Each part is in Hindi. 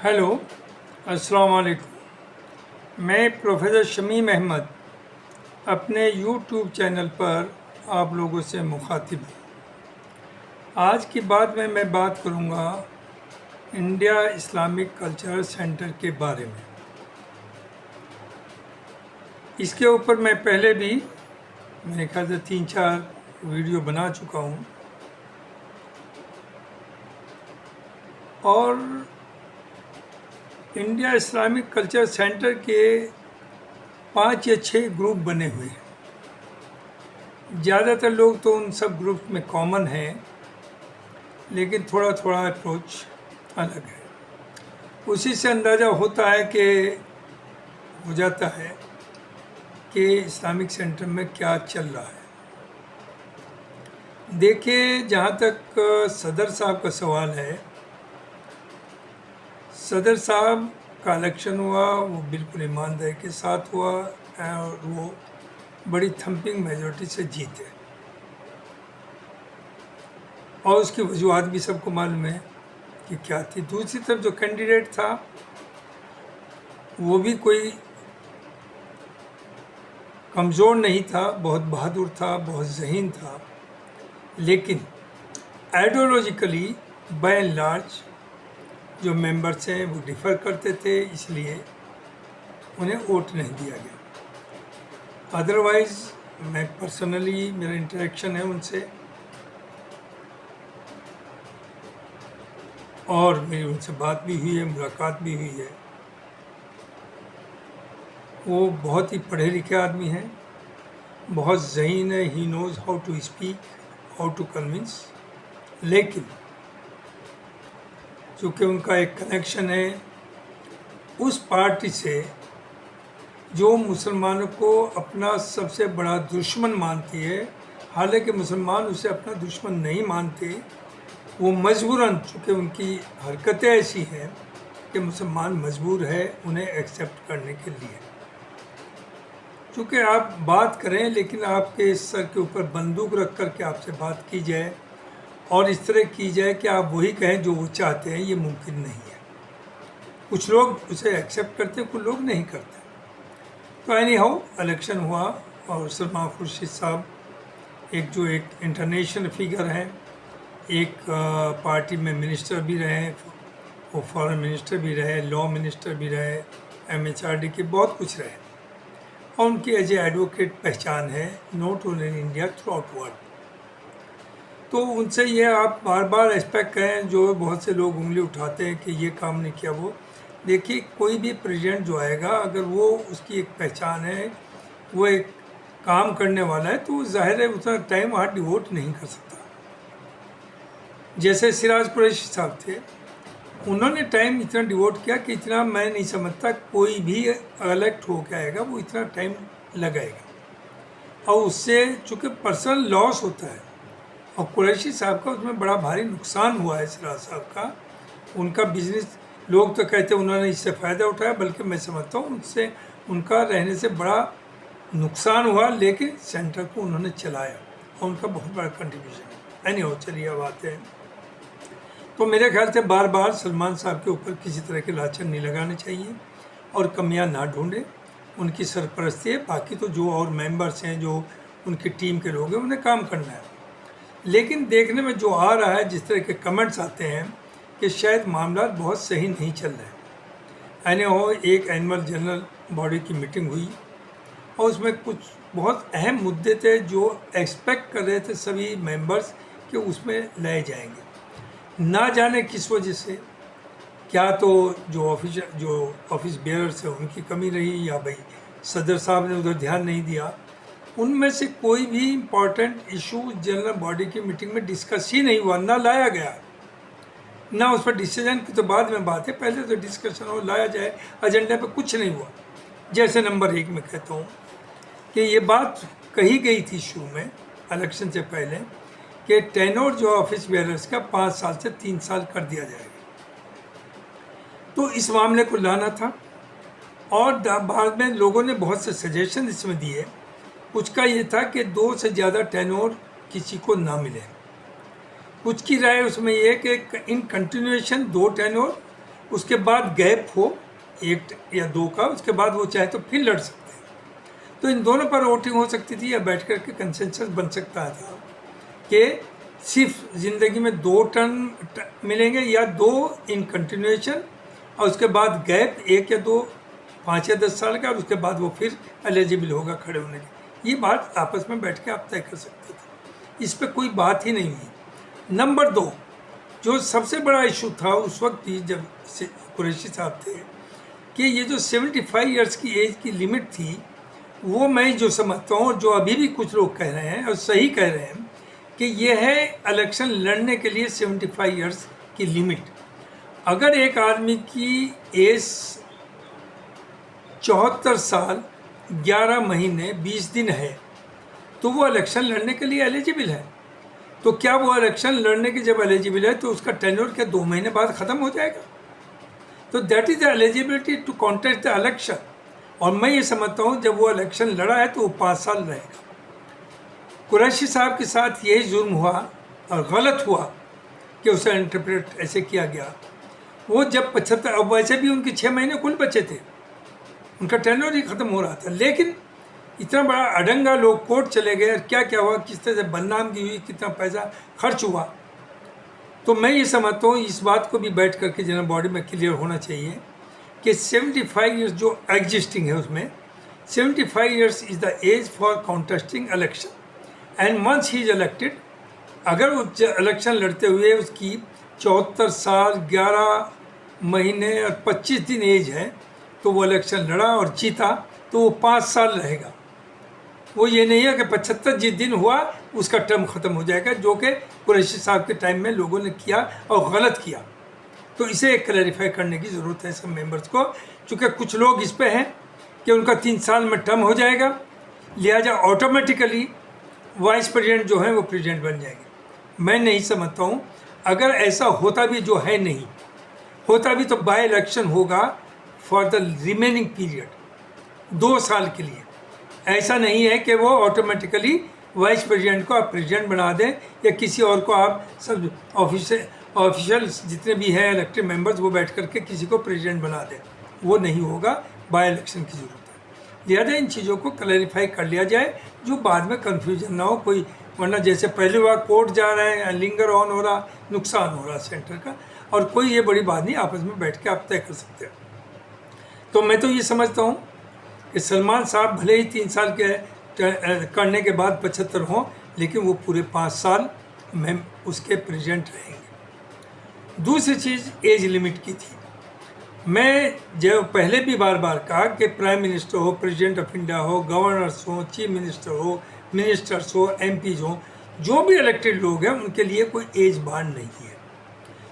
हेलो, अस्सलाम वालेकुम। मैं प्रोफेसर शमीम अहमद अपने यूट्यूब चैनल पर आप लोगों से मुखातिब हूँ। आज की बात में मैं बात करूँगा इंडिया इस्लामिक कल्चरल सेंटर के बारे में। इसके ऊपर मैं पहले भी मेरे ख्याल से 3-4 वीडियो बना चुका हूँ और इंडिया इस्लामिक कल्चर सेंटर के 5 या 6 ग्रुप बने हुए हैं। ज़्यादातर लोग तो उन सब ग्रुप में कॉमन हैं, लेकिन थोड़ा थोड़ा अप्रोच अलग है। उसी से अंदाज़ा होता है कि हो जाता है कि इस्लामिक सेंटर में क्या चल रहा है। देखिए, जहाँ तक सदर साहब का सवाल है, सदर साहब का इलेक्शन हुआ, वो बिल्कुल ईमानदारी के साथ हुआ और वो बड़ी थम्पिंग मेजॉरिटी से जीते और उसकी वजूहत भी सबको मालूम है कि क्या थी। दूसरी तरफ जो कैंडिडेट था वो भी कोई कमज़ोर नहीं था, बहुत बहादुर था, बहुत ज़हीन था, लेकिन आइडियोलॉजिकली बाय एंड लार्ज जो मेंबर्स हैं वो डिफ़र करते थे, इसलिए उन्हें वोट नहीं दिया गया। अदरवाइज़ मैं पर्सनली, मेरा इंटरेक्शन है उनसे और मेरी उनसे बात भी हुई है, मुलाकात भी हुई है। वो बहुत ही पढ़े लिखे आदमी हैं, बहुत ज़हीन है, he knows how to speak, how to convince. लेकिन चूँकि उनका एक कनेक्शन है उस पार्टी से जो मुसलमानों को अपना सबसे बड़ा दुश्मन मानती है, हालांकि मुसलमान उसे अपना दुश्मन नहीं मानते, वो मजबूरन, चूँकि उनकी हरकतें ऐसी हैं कि मुसलमान मजबूर है उन्हें एक्सेप्ट करने के लिए। चूँकि आप बात करें, लेकिन आपके सर के ऊपर बंदूक रख कर के आपसे बात की जाए और इस तरह की जाए कि आप वही कहें जो वो चाहते हैं, ये मुमकिन नहीं है। कुछ लोग उसे एक्सेप्ट करते हैं, कुछ लोग नहीं करते। तो एनी हाउ इलेक्शन हुआ और सलमान खुर्शीद साहब एक इंटरनेशनल फिगर हैं, एक पार्टी में मिनिस्टर भी रहे, वो फॉरेन मिनिस्टर भी रहे, लॉ मिनिस्टर भी रहे, MHRD के बहुत कुछ रहे और उनकी एज ए एडवोकेट पहचान है, not only in India, through out world. तो उनसे ये आप बार बार एक्सपेक्ट करें, जो बहुत से लोग उंगली उठाते हैं कि ये काम नहीं किया वो। देखिए, कोई भी प्रेसिडेंट जो आएगा, अगर वो उसकी एक पहचान है, वो एक काम करने वाला है, तो जाहिर है उतना टाइम वहाँ डिवोट नहीं कर सकता। जैसे सिराज कुरैशी साहब थे, उन्होंने टाइम इतना डिवोट किया कि इतना मैं नहीं समझता कोई भी इलेक्ट हो के आएगा वो इतना टाइम लगाएगा। और उससे चूँकि पर्सनल लॉस होता है और कुरैशी साहब का उसमें बड़ा भारी नुकसान हुआ है। सिराज साहब का उनका बिजनेस, लोग तो कहते हैं उन्होंने इससे फ़ायदा उठाया, बल्कि मैं समझता हूँ उनसे, उनका रहने से बड़ा नुकसान हुआ, लेकिन सेंटर को उन्होंने चलाया और उनका बहुत बड़ा कंट्रीब्यूशन है। एनीहाउ, चलिए अब आते हैं। तो मेरे ख्याल से बार बार सलमान साहब के ऊपर किसी तरह के लाछन नहीं लगाने चाहिए और कमियां ना ढूंढें। उनकी सरपरस्ती है, बाकी तो जो और मेंबर्स हैं, जो उनकी टीम के लोग हैं, उन्हें काम करना है। लेकिन देखने में जो आ रहा है, जिस तरह के कमेंट्स आते हैं कि शायद मामला बहुत सही नहीं चल रहे हैं। एनीहाउ, एक एनुअल जनरल बॉडी की मीटिंग हुई और उसमें कुछ बहुत अहम मुद्दे थे जो एक्सपेक्ट कर रहे थे सभी मेंबर्स कि उसमें लाए जाएंगे। ना जाने किस वजह से, क्या तो जो ऑफिस बेयरर्स है उनकी कमी रही, या भाई सदर साहब ने उधर ध्यान नहीं दिया। उनमें से कोई भी इम्पॉर्टेंट इशू जनरल बॉडी की मीटिंग में डिस्कस ही नहीं हुआ, ना लाया गया, ना उस पर डिसीजन की तो बाद में बात है, पहले तो डिस्कशन हो, लाया जाए, एजेंडा पे कुछ नहीं हुआ। जैसे नंबर 1 में कहता हूँ कि ये बात कही गई थी शुरू में इलेक्शन से पहले कि टेन्योर जो ऑफिस बेयरर्स का 5 साल से 3 साल कर दिया जाएगा। तो इस मामले को लाना था और बाद में लोगों ने बहुत से सजेशन इसमें दिए। कुछ का ये था कि 2 से ज़्यादा टेन्योर किसी को ना मिले। कुछ की राय उसमें ये कि इन कंटिन्यूएशन 2 टेन्योर उसके बाद गैप हो 1 या 2 का, उसके बाद वो चाहे तो फिर लड़ सकते हैं। तो इन दोनों पर वोटिंग हो सकती थी या बैठ कर के कंसेंसस बन सकता था कि सिर्फ ज़िंदगी में 2 टर्म मिलेंगे या 2 इन कंटिन्यूएशन, और उसके बाद गैप 1 या 2, 5 या 10 साल का, और उसके बाद वो फिर एलिजिबल होगा खड़े होने की। ये बात आपस में बैठ के आप तय कर सकते थे, इस पर कोई बात ही नहीं हुई। नंबर 2, जो सबसे बड़ा इशू था उस वक्त भी जब कुरैशी साहब थे, कि ये जो 75 इयर्स की एज की लिमिट थी, वो मैं जो समझता हूँ, जो अभी भी कुछ लोग कह रहे हैं और सही कह रहे हैं, कि ये है इलेक्शन लड़ने के लिए 75 इयर्स की लिमिट। अगर एक आदमी की एज 74 साल 11 महीने 20 दिन है तो वो इलेक्शन लड़ने के लिए एलिजिबल है। तो क्या वो इलेक्शन लड़ने के जब एलिजिबल है तो उसका टेन्योर क्या 2 महीने बाद ख़त्म हो जाएगा? तो that is the eligibility to contest the election. और मैं ये समझता हूँ जब वो इलेक्शन लड़ा है तो वो 5 साल रहेगा। कुरैशी साहब के साथ यही जुर्म हुआ और गलत हुआ कि उसे इंटरप्रेट ऐसे किया गया। वो जब 75, अब वैसे भी उनके 6 महीने कुल बचे थे, उनका टेन्योर ही ख़त्म हो रहा था, लेकिन इतना बड़ा अडंगा, लोग कोर्ट चले गए, क्या क्या हुआ, किस तरह से बदनामी हुई, कितना पैसा खर्च हुआ। तो मैं ये समझता हूँ इस बात को भी बैठ करके जनरल बॉडी में क्लियर होना चाहिए कि 75 ईयर्स जो एग्जिस्टिंग है उसमें 75 years is the age for contesting election and once he is elected. अगर वो इलेक्शन लड़ते हुए उसकी 74 साल 11 महीने और 25 दिन एज है तो वो इलेक्शन लड़ा और जीता तो वो 5 साल रहेगा। वो ये नहीं है कि 75 जिस दिन हुआ उसका टर्म ख़त्म हो जाएगा, जो कि कुरैशी साहब के टाइम में लोगों ने किया और गलत किया। तो इसे क्लैरिफाई करने की ज़रूरत है सब मेंबर्स को, क्योंकि कुछ लोग इस पे हैं कि उनका 3 साल में टर्म हो जाएगा, लिहाजा ऑटोमेटिकली वाइस प्रेसिडेंट जो है वो प्रेसिडेंट बन जाएंगे। मैं नहीं समझता हूँ, अगर ऐसा होता भी जो है नहीं होता भी तो बाय इलेक्शन होगा फॉर द रिमेनिंग पीरियड 2 साल के लिए। ऐसा नहीं है कि वो ऑटोमेटिकली वाइस प्रेसिडेंट को आप प्रेसिडेंट बना दें या किसी और को आप सब ऑफिशियल्स जितने भी हैं इलेक्टेड मेंबर्स वो बैठ करके किसी को प्रेसिडेंट बना दें। वो नहीं होगा, बाय इलेक्शन की ज़रूरत है। लिहाजा इन चीज़ों को क्लैरिफाई कर लिया जाए जो बाद में कन्फ्यूजन ना हो कोई, वरना जैसे पहली बार कोर्ट जा रहे हैं, लिंगर ऑन हो रहा, नुकसान हो रहा सेंटर का, और कोई ये बड़ी बात नहीं, आपस में बैठ के आप तय कर सकते हैं। तो मैं तो ये समझता हूँ कि सलमान साहब भले ही 3 साल के करने के बाद 75 हों, लेकिन वो पूरे 5 साल में उसके प्रेसिडेंट रहेंगे। दूसरी चीज़ एज लिमिट की थी। मैं जो पहले भी बार बार कहा कि प्राइम मिनिस्टर हो, प्रेसिडेंट ऑफ इंडिया हो, गवर्नर्स हो, चीफ मिनिस्टर हो, मिनिस्टर्स हो, एमपीज हो, जो भी इलेक्टेड लोग हैं उनके लिए कोई एज बार नहीं है।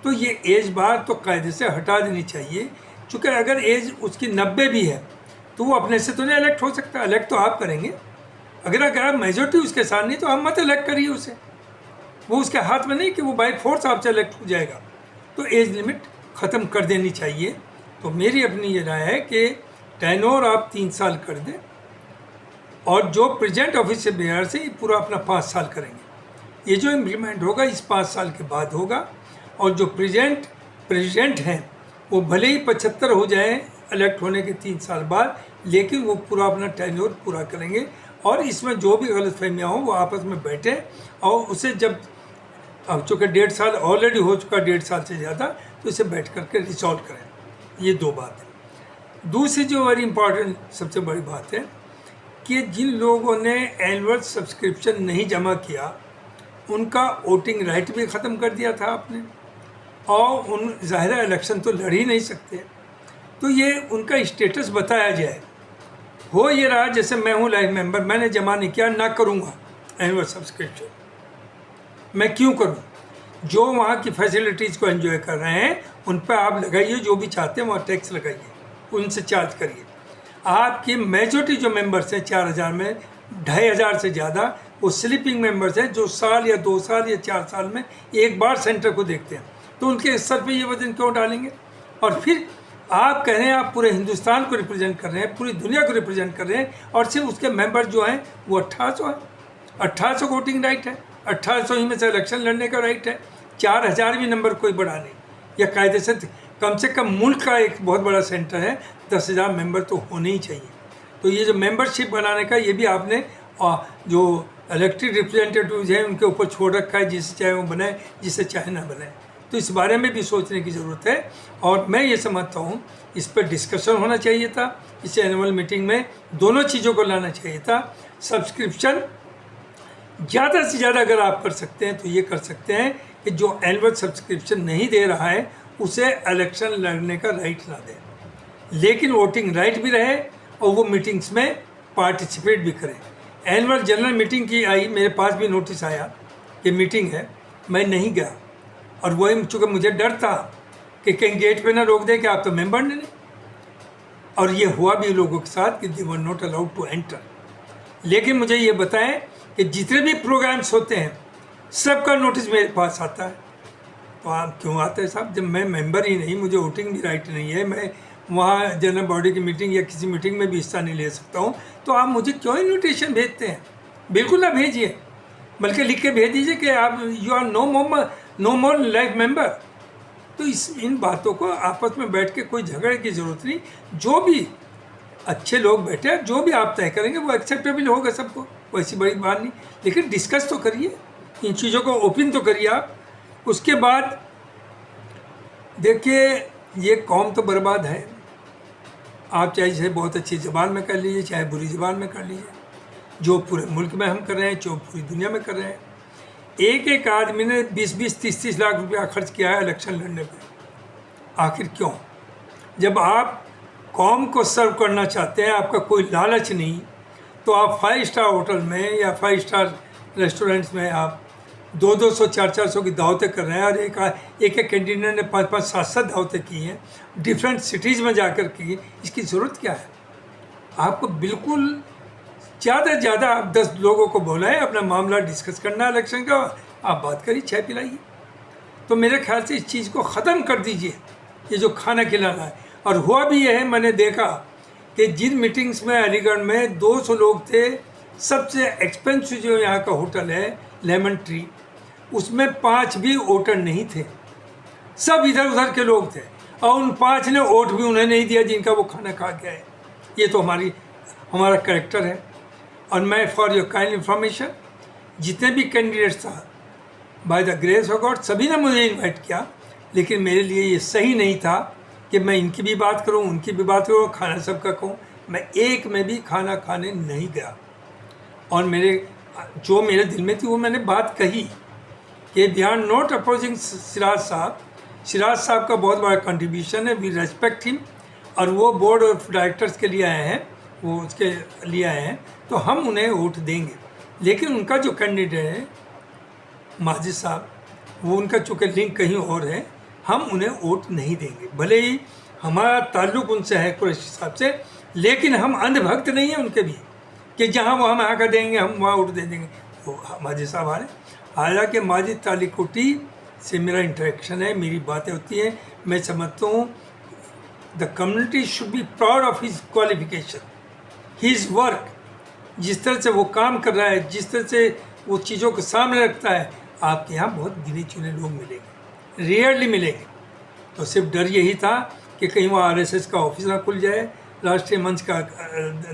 तो ये एज बार तो कायदे से हटा देनी चाहिए, चूँकि अगर एज उसकी 90 भी है तो वो अपने से तो नहीं इलेक्ट हो सकता। इलेक्ट तो आप करेंगे, अगर मेजोरिटी उसके साथ नहीं तो आप मत इलेक्ट करिए उसे, वो उसके हाथ में नहीं कि वो बाई फोर्स आपसे इलेक्ट हो जाएगा। तो एज लिमिट ख़त्म कर देनी चाहिए। तो मेरी अपनी ये राय है कि टेन्योर आप 3 साल कर दें, और जो प्रेसिडेंट ऑफिस से बिहार से ये पूरा अपना 5 साल करेंगे। ये जो इम्प्लीमेंट होगा इस 5 साल के बाद होगा, और जो प्रेसिडेंट हैं वो भले ही 75 हो जाएं इलेक्ट होने के 3 साल बाद, लेकिन वो पूरा अपना टेन्योर पूरा करेंगे। और इसमें जो भी गलतफहमियाँ हों वो आपस में बैठें और उसे, जब अब चूँकि 1.5 साल ऑलरेडी हो चुका, 1.5 साल से ज़्यादा, तो इसे बैठ करके रिसॉल्व करें। ये 2 बात है। दूसरी जो वेरी इंपॉर्टेंट सबसे बड़ी बात है कि जिन लोगों ने एनुअल सब्सक्रिप्शन नहीं जमा किया उनका वोटिंग राइट भी ख़त्म कर दिया था आपने, और उन ज़ाहिर इलेक्शन तो लड़ ही नहीं सकते। तो ये उनका स्टेटस बताया जाए। हो ये रहा जैसे मैं हूँ लाइफ मेंबर, मैंने जमा नहीं किया, ना करूँगा एनुअल सब्सक्रिप्शन। मैं क्यों करूँ? जो वहाँ की फैसिलिटीज़ को एंजॉय कर रहे हैं उन पर आप लगाइए, जो भी चाहते हैं वहाँ टैक्स लगाइए, उनसे चार्ज करिए। आपकी मेजॉरिटी जो मेंबर्स हैं 4000 में 2500 से ज़्यादा वो स्लीपिंग मेंबर्स हैं, जो साल या 2 साल या 4 साल में एक बार सेंटर को देखते हैं। तो उनके सर पे ये वजन क्यों डालेंगे? और फिर आप कह रहे हैं आप पूरे हिंदुस्तान को रिप्रेजेंट कर रहे हैं, पूरी दुनिया को रिप्रेजेंट कर रहे हैं, और सिर्फ उसके मेंबर जो हैं वो 1800 हैं। 1800 वोटिंग राइट है, 1800 ही में से इलेक्शन लड़ने का राइट है। 4000 भी नंबर कोई बड़ा नहीं, या कायदे से कम से कम मुल्क का एक बहुत बड़ा सेंटर है, 10,000 मेंबर तो होने ही चाहिए। तो ये जो मेंबरशिप बनाने का, ये भी आपने जो इलेक्टेड रिप्रेजेंटेटिव्स हैं उनके ऊपर छोड़ रखा है, जिसे चाहे वो बनाए, जिसे चाहे ना बनाए। तो इस बारे में भी सोचने की ज़रूरत है, और मैं ये समझता हूँ इस पर डिस्कशन होना चाहिए था। इस एनुअल मीटिंग में दोनों चीज़ों को लाना चाहिए था। सब्सक्रिप्शन ज़्यादा से ज़्यादा अगर आप कर सकते हैं तो ये कर सकते हैं कि जो एनुअल सब्सक्रिप्शन नहीं दे रहा है उसे इलेक्शन लड़ने का राइट ना दें, लेकिन वोटिंग राइट भी रहे और वो मीटिंग्स में पार्टिसिपेट भी करें। एनुअल जनरल मीटिंग की आई, मेरे पास भी नोटिस आया कि मीटिंग है, मैं नहीं गया। और वही चूँकि मुझे डर था कि कहीं गेट पे ना रोक दे कि आप तो मेंबर नहीं। और ये हुआ भी लोगों के साथ कि they were not allowed to enter. लेकिन मुझे ये बताएं कि जितने भी प्रोग्राम्स होते हैं सबका नोटिस मेरे पास आता है। तो आप क्यों आते हैं साहब, जब मैं मेंबर ही नहीं, मुझे वोटिंग भी राइट नहीं है, मैं वहाँ जनरल बॉडी की मीटिंग या किसी मीटिंग में भी हिस्सा नहीं ले सकता हूँ, तो आप मुझे क्यों इन्विटेशन भेजते हैं? बिल्कुल ना भेजिए, बल्कि लिख के भेज दीजिए कि आप you are no more life member. तो इन बातों को आपस में बैठ के कोई झगड़े की ज़रूरत नहीं। जो भी अच्छे लोग बैठे हैं, जो भी आप तय करेंगे वो एक्सेप्टेबल होगा सबको, वैसी बड़ी बात नहीं। लेकिन डिस्कस तो करिए, इन चीज़ों को ओपन तो करिए आप। उसके बाद देखिए, ये कौम तो बर्बाद है। आप चाहे बहुत अच्छी ज़बान में कर लीजिए, चाहे बुरी ज़बान में कर लीजिए, जो पूरे मुल्क में हम कर रहे हैं, जो पूरी दुनिया में कर रहे हैं। एक एक आदमी ने 20-20, 30-30 लाख रुपया खर्च किया है इलेक्शन लड़ने पे। आखिर क्यों? जब आप कौम को सर्व करना चाहते हैं, आपका कोई लालच नहीं, तो आप 5 स्टार होटल में या 5 स्टार रेस्टोरेंट्स में आप 200, 400 की दावतें कर रहे हैं। और एक कैंडिडेट ने 5-5, 7-7 दावतें की हैं, डिफरेंट सिटीज़ में जाकर की। इसकी ज़रूरत क्या है? आपको बिल्कुल ज़्यादा से ज़्यादा आप 10 लोगों को बोला है, अपना मामला डिस्कस करना है इलेक्शन का, आप बात करिए, चाय पिलाइए। तो मेरे ख्याल से इस चीज़ को ख़त्म कर दीजिए, ये जो खाना खिलाना है। और हुआ भी यह है, मैंने देखा कि जिन मीटिंग्स में अलीगढ़ में 200 लोग थे, सबसे एक्सपेंसिव जो यहाँ का होटल है लेमन ट्री, उसमें 5 भी वोटर नहीं थे, सब इधर उधर के लोग थे। और उन 5 ने वोट भी उन्हें नहीं दिया जिनका वो खाना खा गया है। ये तो हमारा कैरेक्टर है। और मैं फॉर योर काइंड इंफॉर्मेशन, जितने भी कैंडिडेट्स था, by the grace of God, सभी ने मुझे इनवाइट किया, लेकिन मेरे लिए ये सही नहीं था कि मैं इनकी भी बात करूं, उनकी भी बात करूं, खाना सबका कहूं। मैं एक में भी खाना खाने नहीं गया। और जो मेरे दिल में थी वो मैंने बात कही कि we are not opposing Siraj साहब। सिराज साहब का बहुत बड़ा कंट्रीब्यूशन है, वी रेस्पेक्ट हिम। और वो बोर्ड ऑफ डायरेक्टर्स के लिए आए हैं, वो उसके लिए आए हैं, तो हम उन्हें वोट देंगे। लेकिन उनका जो कैंडिडेट है माजिद साहब, वो उनका चूँकि लिंक कहीं और है, हम उन्हें वोट नहीं देंगे। भले ही हमारा ताल्लुक़ उनसे है कुरैशी साहब से, लेकिन हम अंधभक्त नहीं हैं उनके भी कि जहाँ वो हम आकर देंगे हम वहाँ वोट दे देंगे। वो माजिद साहब आ रहे, हालांकि माजिद तालिकोटी से मेरा इंटरेक्शन है, मेरी बातें होती हैं। मैं समझता हूँ the community should be proud of his qualification, his work. जिस तरह से वो काम कर रहा है, जिस तरह से वो चीज़ों को सामने रखता है, आपके यहाँ बहुत गिने चुने लोग मिलेंगे, रेयरली मिलेंगे। तो सिर्फ डर यही था कि कहीं वो आरएसएस का ऑफिस ना खुल जाए, राष्ट्रीय मंच का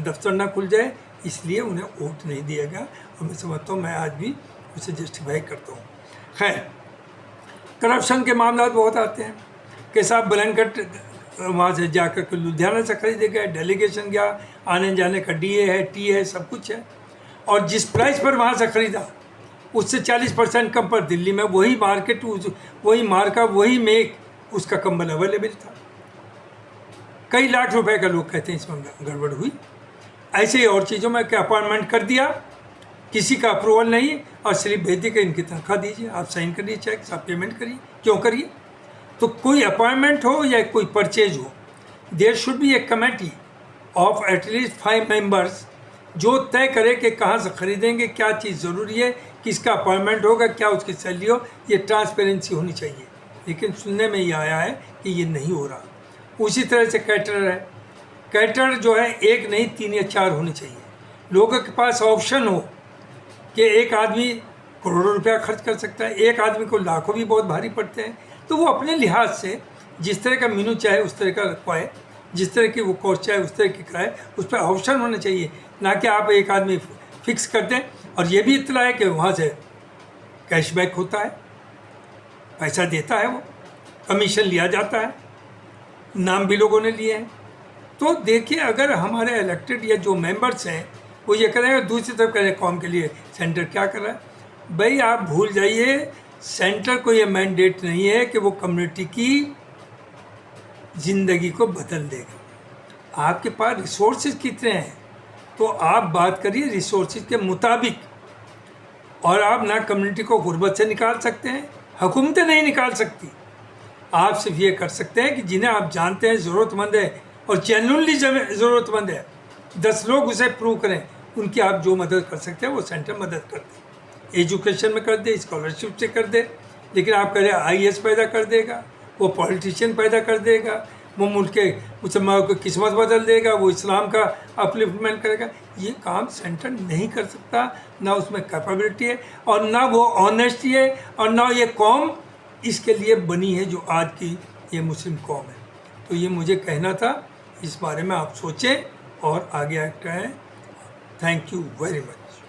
दफ्तर ना खुल जाए, इसलिए उन्हें वोट नहीं दिया गया। और मैं समझता हूँ, मैं आज भी उसे जस्टिफाई करता हूँ। खैर, करप्शन के मामला बहुत आते हैं कि साहब ब्लैंकेट वहाँ से जाकर के लुधियाना से खरीदे गए, डेलीगेशन गया, आने जाने का डीए है, टी है, सब कुछ है। और जिस प्राइस पर वहाँ से ख़रीदा उससे 40% कम पर दिल्ली में वही मार्केट, वही मार्का, वही मेक, उसका कंबल अवेलेबल था। कई लाख रुपए का लोग कहते हैं इसमें गड़बड़ हुई। ऐसे ही और चीज़ों में क्या अपॉइंटमेंट कर दिया, किसी का अप्रूवल नहीं, और स्लिप भेज दी कि इनकी तनख्वाह दीजिए, आप साइन करिए, चेक आप पेमेंट करिए। क्यों करिए? तो कोई अपॉइंटमेंट हो या कोई परचेज हो, there should be a committee of at least 5 members जो तय करे कि कहाँ से ख़रीदेंगे, क्या चीज़ ज़रूरी है, किसका अपॉइंटमेंट होगा, क्या उसकी सैलरी हो। ये ट्रांसपेरेंसी होनी चाहिए। लेकिन सुनने में ये आया है कि ये नहीं हो रहा। उसी तरह से कैटरर है, कैटरर जो है 1 नहीं 3 या 4 होने चाहिए। लोगों के पास ऑप्शन हो कि एक आदमी करोड़ों रुपया खर्च कर सकता है, एक आदमी को लाखों भी बहुत भारी पड़ते हैं। तो वो अपने लिहाज से जिस तरह का मेनू चाहे उस तरह का रखवाए, जिस तरह की वो कोर्स चाहे उस तरह की कराए, उस पर ऑप्शन होना चाहिए, ना कि आप एक आदमी फिक्स कर दें। और ये भी इतला है कि वहाँ से कैशबैक होता है, पैसा देता है वो, कमीशन लिया जाता है, नाम भी लोगों ने लिए हैं। तो देखिए, अगर हमारे इलेक्टेड या जो मेंबर्स हैं वो ये करें, दूसरी तरफ करें कौम के लिए सेंटर क्या कर रहा है। भाई आप भूल जाइए, सेंटर को ये मैंडेट नहीं है कि वो कम्युनिटी की ज़िंदगी को बदल देगा। आपके पास रिसोर्सेज कितने हैं, तो आप बात करिए रिसोर्सेज के मुताबिक। और आप ना कम्युनिटी को गुर्बत से निकाल सकते हैं, हुकूमतें नहीं निकाल सकती। आप सिर्फ ये कर सकते हैं कि जिन्हें आप जानते हैं ज़रूरतमंद है और जेन्युइनली ज़रूरतमंद है, 10 लोग उसे प्रूव करें, उनकी आप जो मदद कर सकते हैं वो सेंटर मदद कर दे। एजुकेशन में कर दे, स्कॉलरशिप से कर दे। लेकिन आप कह रहे IAS पैदा कर देगा, वो पॉलिटिशियन पैदा कर देगा, वो मुल्क के मुसलमानों की किस्मत बदल देगा, वो इस्लाम का अपलिफ्टमेंट करेगा, ये काम सेंटर नहीं कर सकता। ना उसमें कैपेबिलिटी है और ना वो ऑनेस्टी है और ना ये कौम इसके लिए बनी है जो आज की ये मुस्लिम कौम है। तो ये मुझे कहना था, इस बारे में आप सोचें और आगे एक्ट करें। Thank you very much.